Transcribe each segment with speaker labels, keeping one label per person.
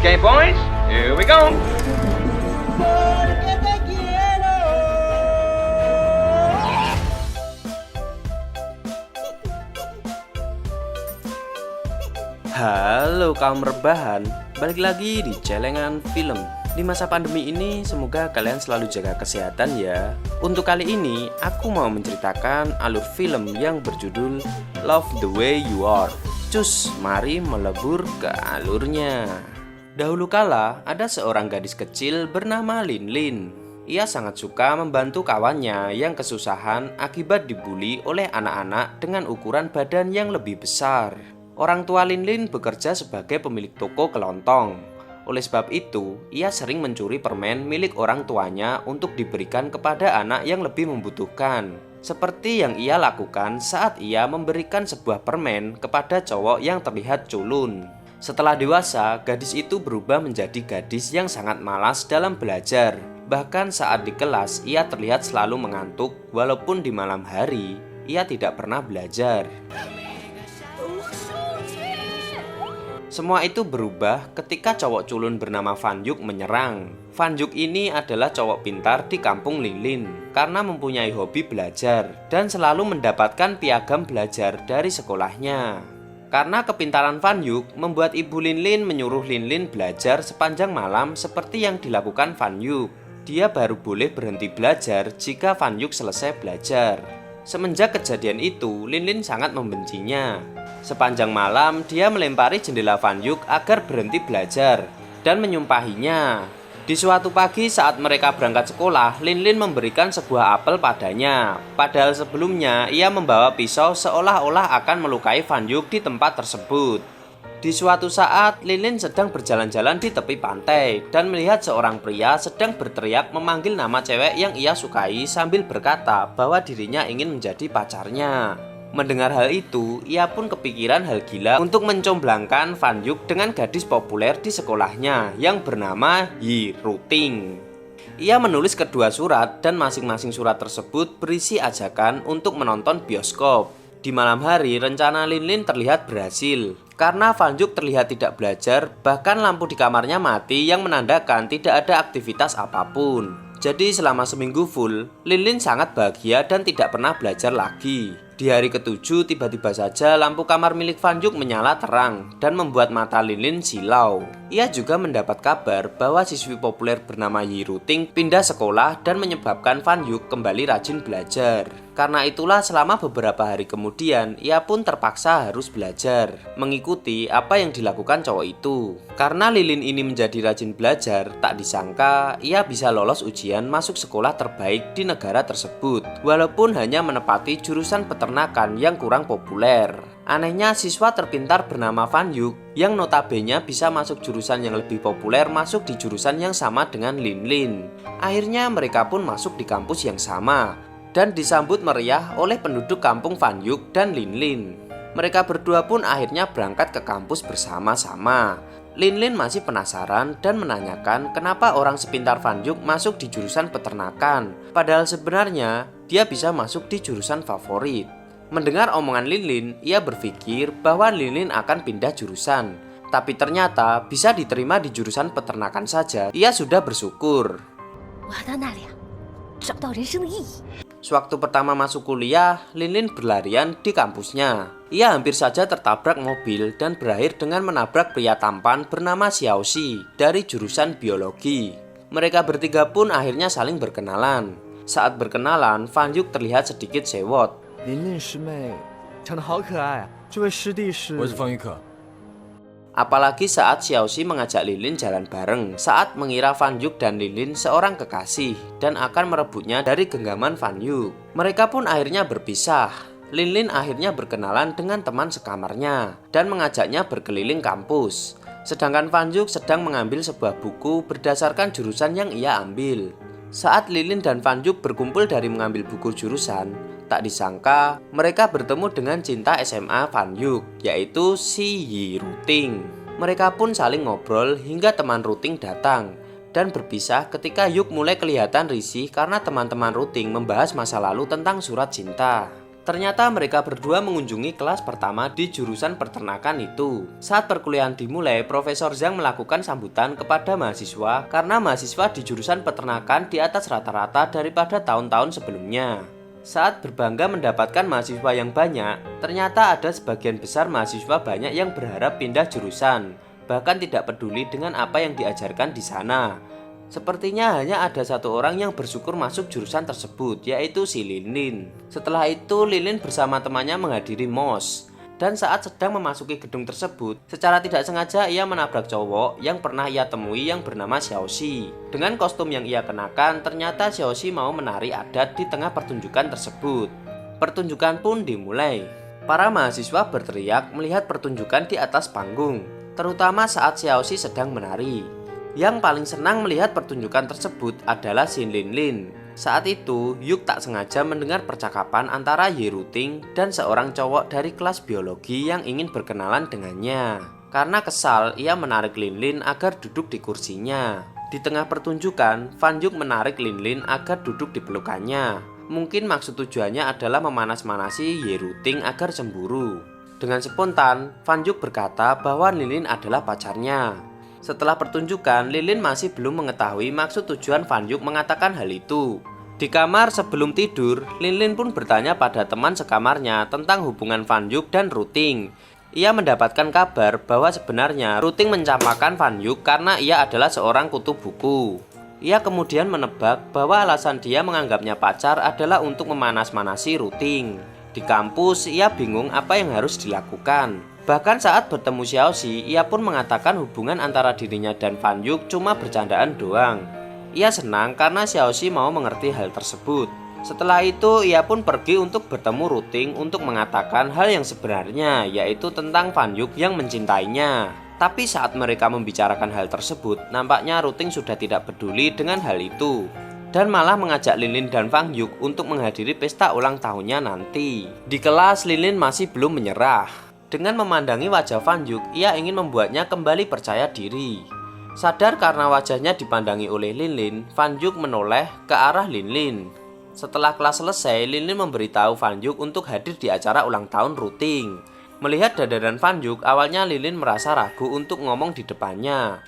Speaker 1: Okay, boys, here we go.
Speaker 2: Halo kaum rebahan, balik lagi di Celengan Film. Di masa pandemi ini, semoga kalian selalu jaga kesehatan ya. Untuk kali ini, aku mau menceritakan alur film yang berjudul Love the Way You Are. Cus, mari melebur ke alurnya. Dahulu kala, ada seorang gadis kecil bernama Lin Lin. Ia sangat suka membantu kawannya yang kesusahan akibat dibully oleh anak-anak dengan ukuran badan yang lebih besar. Orang tua Lin Lin bekerja sebagai pemilik toko kelontong. Oleh sebab itu, ia sering mencuri permen milik orang tuanya untuk diberikan kepada anak yang lebih membutuhkan. Seperti yang ia lakukan saat ia memberikan sebuah permen kepada cowok yang terlihat culun. Setelah dewasa, gadis itu berubah menjadi gadis yang sangat malas dalam belajar. Bahkan saat di kelas, ia terlihat selalu mengantuk walaupun di malam hari, ia tidak pernah belajar. Semua itu berubah ketika cowok culun bernama Fan Yuk menyerang. Fan Yuk ini adalah cowok pintar di kampung Lin Lin karena mempunyai hobi belajar dan selalu mendapatkan piagam belajar dari sekolahnya. Karena kepintaran Fan Yuk membuat ibu Lin Lin menyuruh Lin Lin belajar sepanjang malam seperti yang dilakukan Fan Yuk. Dia baru boleh berhenti belajar jika Fan Yuk selesai belajar. Semenjak kejadian itu, Lin Lin sangat membencinya. Sepanjang malam, dia melempari jendela Fan Yuk agar berhenti belajar dan menyumpahinya. Di suatu pagi saat mereka berangkat sekolah, Lin Lin memberikan sebuah apel padanya. Padahal sebelumnya, ia membawa pisau seolah-olah akan melukai Fan Yuk di tempat tersebut. Di suatu saat, Lin Lin sedang berjalan-jalan di tepi pantai dan melihat seorang pria sedang berteriak memanggil nama cewek yang ia sukai sambil berkata bahwa dirinya ingin menjadi pacarnya. Mendengar hal itu, ia pun kepikiran hal gila untuk mencomblangkan Fan Yuk dengan gadis populer di sekolahnya yang bernama Yi Ruting. Ia menulis kedua surat dan masing-masing surat tersebut berisi ajakan untuk menonton bioskop. Di malam hari, rencana Lin Lin terlihat berhasil. Karena Fan Yuk terlihat tidak belajar, bahkan lampu di kamarnya mati yang menandakan tidak ada aktivitas apapun. Jadi selama seminggu full, Lin Lin sangat bahagia dan tidak pernah belajar lagi. Di hari ketujuh, tiba-tiba saja lampu kamar milik Fan Yuk menyala terang dan membuat mata Lin Lin silau. Ia juga mendapat kabar bahwa siswi populer bernama Yi Ruting pindah sekolah dan menyebabkan Fan Yuk kembali rajin belajar. Karena itulah selama beberapa hari kemudian, ia pun terpaksa harus belajar, mengikuti apa yang dilakukan cowok itu. Karena Lin Lin ini menjadi rajin belajar, tak disangka ia bisa lolos ujian masuk sekolah terbaik di negara tersebut, walaupun hanya menepati jurusan peternakan yang kurang populer. Anehnya, siswa terpintar bernama Fan Yuk yang notabene bisa masuk jurusan yang lebih populer masuk di jurusan yang sama dengan Lin Lin. Akhirnya mereka pun masuk di kampus yang sama dan disambut meriah oleh penduduk kampung Fan Yuk dan Lin Lin. Mereka berdua pun akhirnya berangkat ke kampus bersama-sama. Lin Lin masih penasaran dan menanyakan kenapa orang sepintar Fan Yuk masuk di jurusan peternakan, padahal sebenarnya dia bisa masuk di jurusan favorit. Mendengar omongan Lin Lin, ia berpikir bahwa Lin Lin akan pindah jurusan, tapi ternyata bisa diterima di jurusan peternakan saja. Ia sudah bersyukur. Sewaktu pertama masuk kuliah, Lin Lin berlarian di kampusnya. Ia hampir saja tertabrak mobil dan berakhir dengan menabrak pria tampan bernama Xiao Xi dari jurusan biologi. Mereka bertiga pun akhirnya saling berkenalan. Saat berkenalan, Fan Yuk terlihat sedikit sewot.
Speaker 3: 琳琳师妹长得好可爱啊！这位师弟是？
Speaker 4: 我是方玉可。
Speaker 2: Apalagi saat Xiao Xi mengajak Lin Lin jalan bareng saat mengira Fan Yuk dan Lin Lin seorang kekasih dan akan merebutnya dari genggaman Fan Yuk. Mereka pun akhirnya berpisah. Lin Lin akhirnya berkenalan dengan teman sekamarnya dan mengajaknya berkeliling kampus. Sedangkan Fan Yuk sedang mengambil sebuah buku berdasarkan jurusan yang ia ambil. Saat Lin Lin dan Fan Yuk berkumpul dari mengambil buku jurusan, tak disangka mereka bertemu dengan cinta SMA Fan Yuk, yaitu si Yi Ruting. Mereka pun saling ngobrol hingga teman Ruting datang dan berpisah ketika Yuk mulai kelihatan risih karena teman-teman Ruting membahas masa lalu tentang surat cinta. Ternyata mereka berdua mengunjungi kelas pertama di jurusan peternakan itu. Saat perkuliahan dimulai, Profesor Zhang melakukan sambutan kepada mahasiswa karena mahasiswa di jurusan peternakan di atas rata-rata daripada tahun-tahun sebelumnya. Saat berbangga mendapatkan mahasiswa yang banyak, ternyata ada sebagian besar mahasiswa banyak yang berharap pindah jurusan, bahkan tidak peduli dengan apa yang diajarkan di sana. Sepertinya hanya ada satu orang yang bersyukur masuk jurusan tersebut, yaitu si Linlin. Setelah itu, Linlin bersama temannya menghadiri MOS. Dan saat sedang memasuki gedung tersebut, secara tidak sengaja ia menabrak cowok yang pernah ia temui yang bernama Xiaoxi. Dengan kostum yang ia kenakan, ternyata Xiaoxi mau menari adat di tengah pertunjukan tersebut. Pertunjukan pun dimulai. Para mahasiswa berteriak melihat pertunjukan di atas panggung, terutama saat Xiaoxi sedang menari. Yang paling senang melihat pertunjukan tersebut adalah Xin Linlin. Saat itu, Yuk tak sengaja mendengar percakapan antara Ye Ruting dan seorang cowok dari kelas biologi yang ingin berkenalan dengannya. Karena kesal, ia menarik Linlin agar duduk di kursinya. Di tengah pertunjukan, Fan Yuk menarik Linlin agar duduk di pelukannya. Mungkin maksud tujuannya adalah memanas-manasi Ye Ruting agar cemburu. Dengan spontan, Fan Yuk berkata bahwa Linlin adalah pacarnya. Setelah pertunjukan, Linlin masih belum mengetahui maksud tujuan Fan Yuk mengatakan hal itu. Di kamar sebelum tidur, Linlin pun bertanya pada teman sekamarnya tentang hubungan Fan Yuk dan Ruting. Ia mendapatkan kabar bahwa sebenarnya Ruting mencampakan Fan Yuk karena ia adalah seorang kutu buku. Ia kemudian menebak bahwa alasan dia menganggapnya pacar adalah untuk memanas-manasi Ruting. Di kampus, ia bingung apa yang harus dilakukan. Bahkan saat bertemu Xiaoxi, ia pun mengatakan hubungan antara dirinya dan Fan Yuk cuma bercandaan doang. Ia senang karena Xiaoxi mau mengerti hal tersebut. Setelah itu, ia pun pergi untuk bertemu Ruting untuk mengatakan hal yang sebenarnya, yaitu tentang Fan Yuk yang mencintainya. Tapi saat mereka membicarakan hal tersebut, nampaknya Ruting sudah tidak peduli dengan hal itu, dan malah mengajak Linlin dan Fan Yuk untuk menghadiri pesta ulang tahunnya nanti. Di kelas, Linlin masih belum menyerah. Dengan memandangi wajah Fan Yuk, ia ingin membuatnya kembali percaya diri. Sadar karena wajahnya dipandangi oleh Linlin, Fan Yuk menoleh ke arah Linlin. Setelah kelas selesai, Linlin memberitahu Fan Yuk untuk hadir di acara ulang tahun Ruting. Melihat dandanan Fan Yuk, awalnya Linlin merasa ragu untuk ngomong di depannya.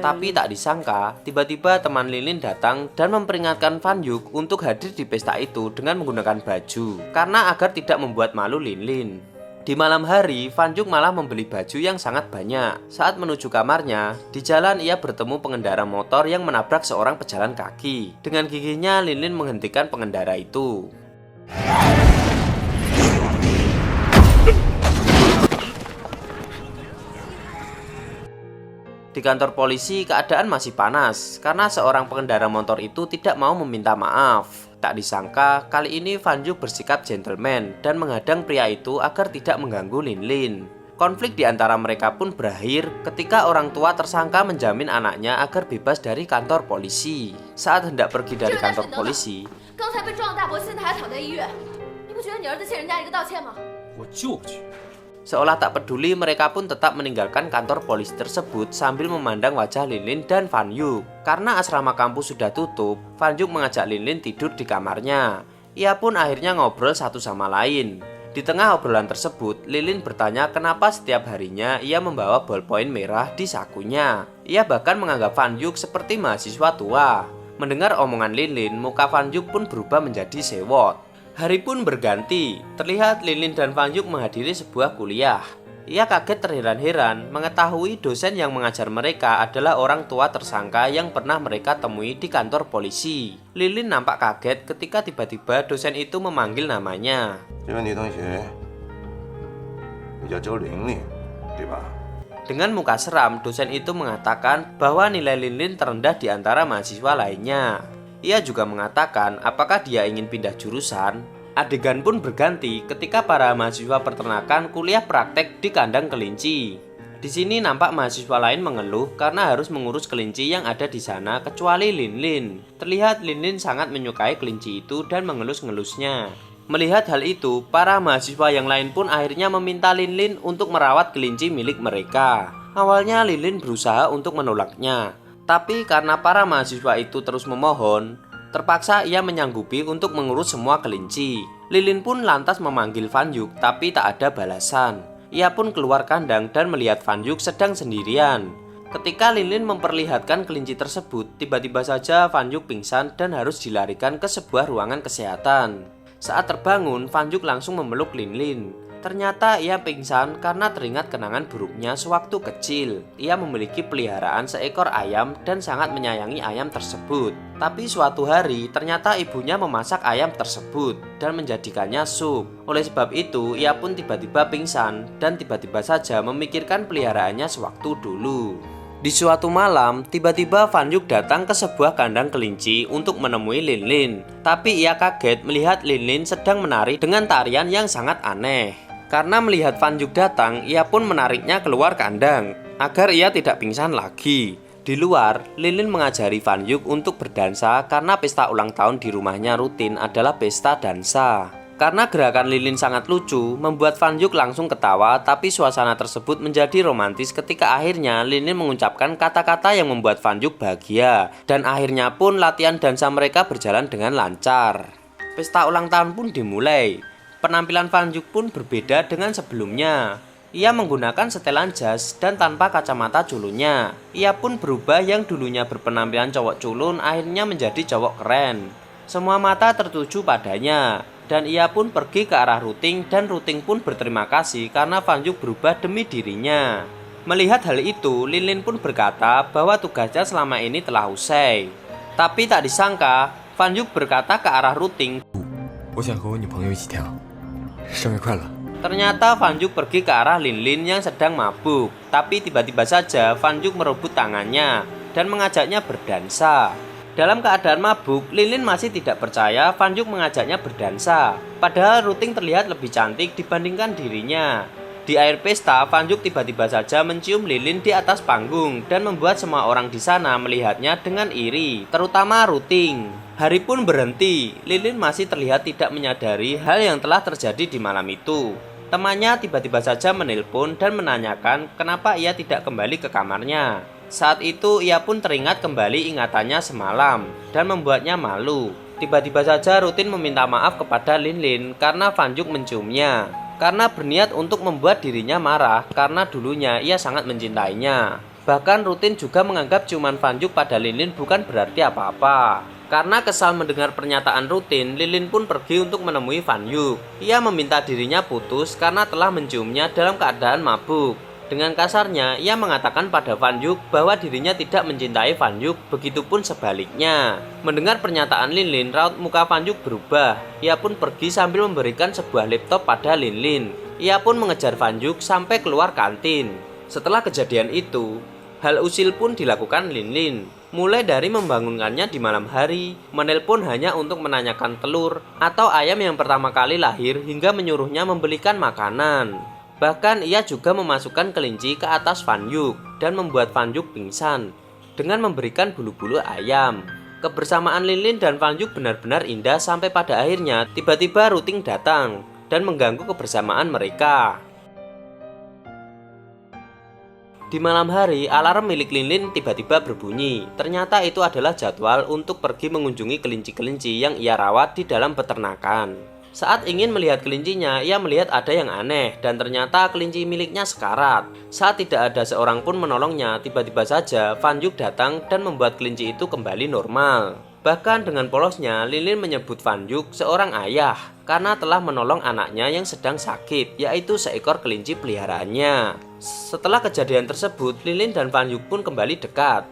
Speaker 2: Tapi tak disangka, tiba-tiba teman Linlin datang dan memperingatkan Fan Yuk untuk hadir di pesta itu dengan menggunakan baju, karena agar tidak membuat malu Linlin. Di malam hari, Fan Yuk malah membeli baju yang sangat banyak. Saat menuju kamarnya, di jalan ia bertemu pengendara motor yang menabrak seorang pejalan kaki. Dengan giginya, Linlin menghentikan pengendara itu. Di kantor polisi, keadaan masih panas karena seorang pengendara motor itu tidak mau meminta maaf. Tak disangka, kali ini Fan Yuk bersikap gentleman dan menghadang pria itu agar tidak mengganggu Linlin. Konflik di antara mereka pun berakhir ketika orang tua tersangka menjamin anaknya agar bebas dari kantor polisi. Saat hendak pergi dari kantor polisi, seolah tak peduli, mereka pun tetap meninggalkan kantor polisi tersebut sambil memandang wajah Linlin dan Fan Yuk. Karena asrama kampus sudah tutup, Fan Yuk mengajak Linlin tidur di kamarnya. Ia pun akhirnya ngobrol satu sama lain. Di tengah obrolan tersebut, Linlin bertanya kenapa setiap harinya ia membawa ballpoint merah di sakunya. Ia bahkan menganggap Fan Yuk seperti mahasiswa tua. Mendengar omongan Linlin, muka Fan Yuk pun berubah menjadi sewot. Hari pun berganti, terlihat Linlin dan Fan Yuk menghadiri sebuah kuliah. Ia kaget terheran-heran mengetahui dosen yang mengajar mereka adalah orang tua tersangka yang pernah mereka temui di kantor polisi. Linlin nampak kaget ketika tiba-tiba dosen itu memanggil namanya. Dengan muka seram, dosen itu mengatakan bahwa nilai Linlin terendah di antara mahasiswa lainnya. Ia juga mengatakan apakah dia ingin pindah jurusan. Adegan pun berganti ketika para mahasiswa peternakan kuliah praktek di kandang kelinci. Di sini nampak mahasiswa lain mengeluh karena harus mengurus kelinci yang ada di sana kecuali Linlin. Terlihat Linlin sangat menyukai kelinci itu dan mengelus-ngelusnya. Melihat hal itu, para mahasiswa yang lain pun akhirnya meminta Linlin untuk merawat kelinci milik mereka. Awalnya Linlin berusaha untuk menolaknya. Tapi karena para mahasiswa itu terus memohon, Terpaksa ia menyanggupi untuk mengurus semua kelinci. Lilin pun lantas memanggil Fan Yuk, tapi tak ada balasan. Ia pun keluar kandang dan melihat Fan Yuk sedang sendirian. Ketika Lilin memperlihatkan kelinci tersebut, tiba-tiba saja Fan Yuk pingsan dan harus dilarikan ke sebuah ruangan kesehatan. Saat terbangun, Fan Yuk langsung memeluk Lilin. Ternyata ia pingsan karena teringat kenangan buruknya sewaktu kecil. Ia memiliki peliharaan seekor ayam dan sangat menyayangi ayam tersebut. Tapi suatu hari ternyata ibunya memasak ayam tersebut dan menjadikannya sup. Oleh sebab itu ia pun tiba-tiba pingsan dan tiba-tiba saja memikirkan peliharaannya sewaktu dulu. Di suatu malam, tiba-tiba Fan Yuk datang ke sebuah kandang kelinci untuk menemui Lilin. Tapi ia kaget melihat Lilin sedang menari dengan tarian yang sangat aneh. Karena melihat Fan Yuk datang, ia pun menariknya keluar kandang agar ia tidak pingsan lagi. Di luar, Lilin mengajari Fan Yuk untuk berdansa karena pesta ulang tahun di rumahnya rutin adalah pesta dansa. Karena gerakan Lilin sangat lucu, membuat Fan Yuk langsung ketawa, tapi suasana tersebut menjadi romantis ketika akhirnya Lilin mengucapkan kata-kata yang membuat Fan Yuk bahagia. Dan akhirnya pun latihan dansa mereka berjalan dengan lancar. Pesta ulang tahun pun dimulai. Penampilan Fan Yuk pun berbeda dengan sebelumnya. Ia menggunakan setelan jas dan tanpa kacamata culunnya. Ia pun berubah yang dulunya berpenampilan cowok culun akhirnya menjadi cowok keren. Semua mata tertuju padanya. Dan ia pun pergi ke arah Ruting dan Ruting pun berterima kasih karena Fan Yuk berubah demi dirinya. Melihat hal itu, Lilin pun berkata bahwa tugasnya selama ini telah usai. Tapi tak disangka, Fan Yuk berkata ke arah Ruting, ternyata Fan Yuk pergi ke arah Lilin yang sedang mabuk. Tapi tiba-tiba saja Fan Yuk merebut tangannya dan mengajaknya berdansa. Dalam keadaan mabuk, Lilin masih tidak percaya Fan Yuk mengajaknya berdansa. Padahal Ruting terlihat lebih cantik dibandingkan dirinya. Di akhir pesta, Fan Yuk tiba-tiba saja mencium Lilin di atas panggung dan membuat semua orang di sana melihatnya dengan iri, terutama Ruting. Hari pun berhenti. Lilin masih terlihat tidak menyadari hal yang telah terjadi di malam itu. Temannya tiba-tiba saja menelpon dan menanyakan kenapa ia tidak kembali ke kamarnya. Saat itu ia pun teringat kembali ingatannya semalam dan membuatnya malu. Tiba-tiba saja Rutin meminta maaf kepada Lilin karena Fan Yuk menciumnya. Karena berniat untuk membuat dirinya marah karena dulunya ia sangat mencintainya. Bahkan Rutin juga menganggap ciuman Fan Yuk pada Lilin bukan berarti apa-apa. Karena kesal mendengar pernyataan Rutin, Lilin pun pergi untuk menemui Fan Yuk. Ia meminta dirinya putus karena telah menciumnya dalam keadaan mabuk. Dengan kasarnya, ia mengatakan pada Fan Yuk bahwa dirinya tidak mencintai Fan Yuk, begitupun sebaliknya. Mendengar pernyataan Lilin, raut muka Fan Yuk berubah. Ia pun pergi sambil memberikan sebuah laptop pada Lilin. Ia pun mengejar Fan Yuk sampai keluar kantin. Setelah kejadian itu, hal usil pun dilakukan Lilin. Mulai dari membangunkannya di malam hari, menelpon hanya untuk menanyakan telur atau ayam yang pertama kali lahir hingga menyuruhnya membelikan makanan. Bahkan ia juga memasukkan kelinci ke atas Fan Yuk dan membuat Fan Yuk pingsan dengan memberikan bulu-bulu ayam. Kebersamaan Lilin dan Fan Yuk benar-benar indah sampai pada akhirnya tiba-tiba Ruting datang dan mengganggu kebersamaan mereka. Di malam hari, alarm milik Lilin tiba-tiba berbunyi. Ternyata itu adalah jadwal untuk pergi mengunjungi kelinci-kelinci yang ia rawat di dalam peternakan. Saat ingin melihat kelincinya, ia melihat ada yang aneh dan ternyata kelinci miliknya sekarat. Saat tidak ada seorang pun menolongnya, tiba-tiba saja Fan Yuk datang dan membuat kelinci itu kembali normal. Bahkan dengan polosnya, Lilin menyebut Fan Yuk seorang ayah karena telah menolong anaknya yang sedang sakit, yaitu seekor kelinci peliharaannya. Setelah kejadian tersebut, Lilin dan Fan Yuk pun kembali dekat.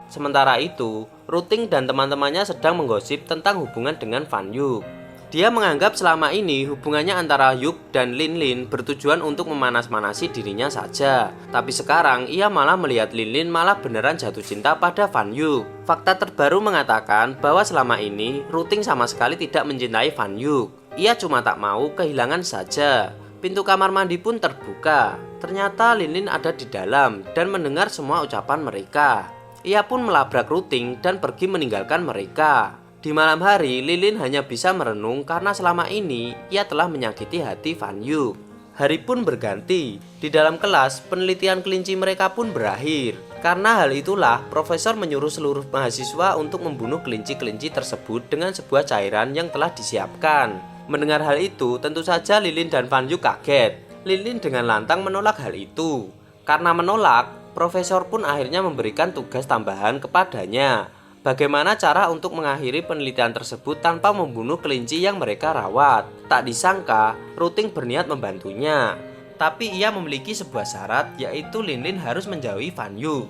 Speaker 2: Sementara itu, Ruting dan teman-temannya sedang menggosip tentang hubungan dengan Fan Yuk. Dia menganggap selama ini hubungannya antara Yuk dan Lilin bertujuan untuk memanas-manasi dirinya saja. Tapi sekarang ia malah melihat Lilin malah beneran jatuh cinta pada Fan Yuk. Fakta terbaru mengatakan bahwa selama ini Ruting sama sekali tidak mencintai Fan Yuk. Ia cuma tak mau kehilangan saja. Pintu kamar mandi pun terbuka. Ternyata Lilin ada di dalam dan mendengar semua ucapan mereka. Ia pun melabrak Ruting dan pergi meninggalkan mereka. Di malam hari, Lilin hanya bisa merenung karena selama ini ia telah menyakiti hati Fan Yuk. Hari pun berganti. Di dalam kelas, penelitian kelinci mereka pun berakhir. Karena hal itulah, profesor menyuruh seluruh mahasiswa untuk membunuh kelinci-kelinci tersebut dengan sebuah cairan yang telah disiapkan. Mendengar hal itu, tentu saja Lilin dan Fan Yuk kaget. Lilin dengan lantang menolak hal itu. Karena menolak, profesor pun akhirnya memberikan tugas tambahan kepadanya. Bagaimana cara untuk mengakhiri penelitian tersebut tanpa membunuh kelinci yang mereka rawat? Tak disangka, Ruting berniat membantunya. Tapi ia memiliki sebuah syarat, yaitu Lilin harus menjauhi Fan Yuk.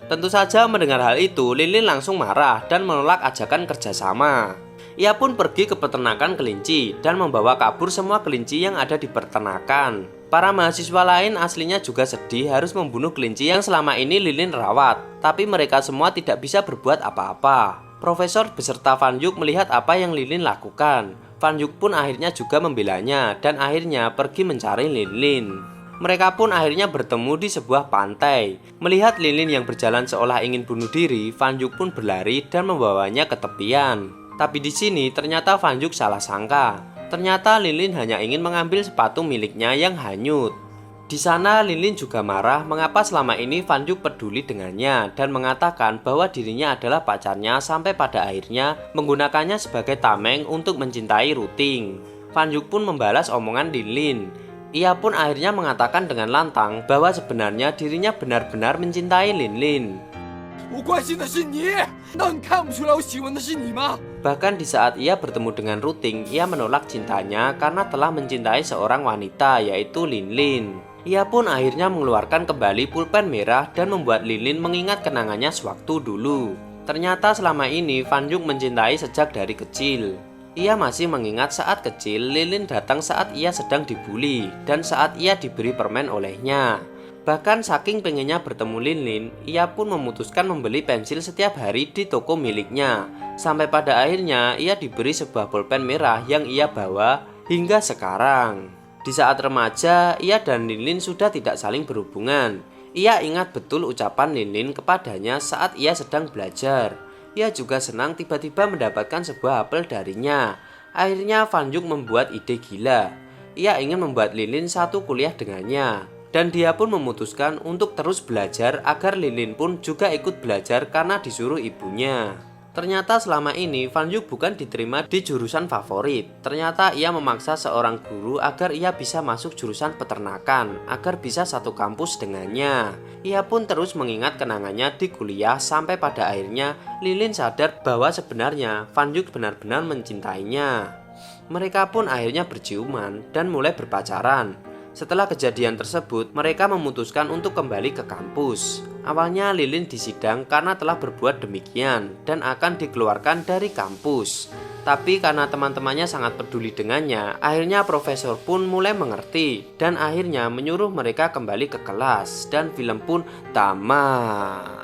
Speaker 2: Tentu saja mendengar hal itu, Lilin langsung marah dan menolak ajakan kerjasama. Ia pun pergi ke peternakan kelinci dan membawa kabur semua kelinci yang ada di peternakan. Para mahasiswa lain aslinya juga sedih harus membunuh kelinci yang selama ini Lilin rawat. Tapi mereka semua tidak bisa berbuat apa-apa. Profesor beserta Fan Yuk melihat apa yang Lilin lakukan. Fan Yuk pun akhirnya juga membelanya dan akhirnya pergi mencari Lilin. Mereka pun akhirnya bertemu di sebuah pantai. Melihat Lilin yang berjalan seolah ingin bunuh diri, Fan Yuk pun berlari dan membawanya ke tepian. Tapi di sini ternyata Fan Yuk salah sangka. Ternyata Lilin hanya ingin mengambil sepatu miliknya yang hanyut. Di sana Lilin juga marah mengapa selama ini Fan Yuk peduli dengannya dan mengatakan bahwa dirinya adalah pacarnya sampai pada akhirnya menggunakannya sebagai tameng untuk mencintai Ruting. Fan Yuk pun membalas omongan Lilin. Ia pun akhirnya mengatakan dengan lantang bahwa sebenarnya dirinya benar-benar mencintai Lilin. Bahkan di saat ia bertemu dengan Ruting, ia menolak cintanya karena telah mencintai seorang wanita yaitu Lilin. Ia pun akhirnya mengeluarkan kembali pulpen merah dan membuat Lilin mengingat kenangannya sewaktu dulu. Ternyata selama ini Fan Yuk mencintai sejak dari kecil. Ia masih mengingat saat kecil Lilin datang saat ia sedang dibully dan saat ia diberi permen olehnya. Bahkan saking pengennya bertemu Lilin, ia pun memutuskan membeli pensil setiap hari di toko miliknya. Sampai pada akhirnya ia diberi sebuah pulpen merah yang ia bawa hingga sekarang. Di saat remaja, ia dan Lilin sudah tidak saling berhubungan. Ia ingat betul ucapan Lilin kepadanya saat ia sedang belajar. Ia juga senang tiba-tiba mendapatkan sebuah apel darinya. Akhirnya Fan Yuk membuat ide gila. Ia ingin membuat Lilin satu kuliah dengannya. Dan dia pun memutuskan untuk terus belajar agar Lilin pun juga ikut belajar karena disuruh ibunya. Ternyata selama ini Fan Yuk bukan diterima di jurusan favorit. Ternyata ia memaksa seorang guru agar ia bisa masuk jurusan peternakan, agar bisa satu kampus dengannya. Ia pun terus mengingat kenangannya di kuliah sampai pada akhirnya Lilin sadar bahwa sebenarnya Fan Yuk benar-benar mencintainya. Mereka pun akhirnya berciuman dan mulai berpacaran. Setelah kejadian tersebut, mereka memutuskan untuk kembali ke kampus. Awalnya Lilin disidang karena telah berbuat demikian dan akan dikeluarkan dari kampus. Tapi karena teman-temannya sangat peduli dengannya, akhirnya profesor pun mulai mengerti dan akhirnya menyuruh mereka kembali ke kelas dan film pun tamat.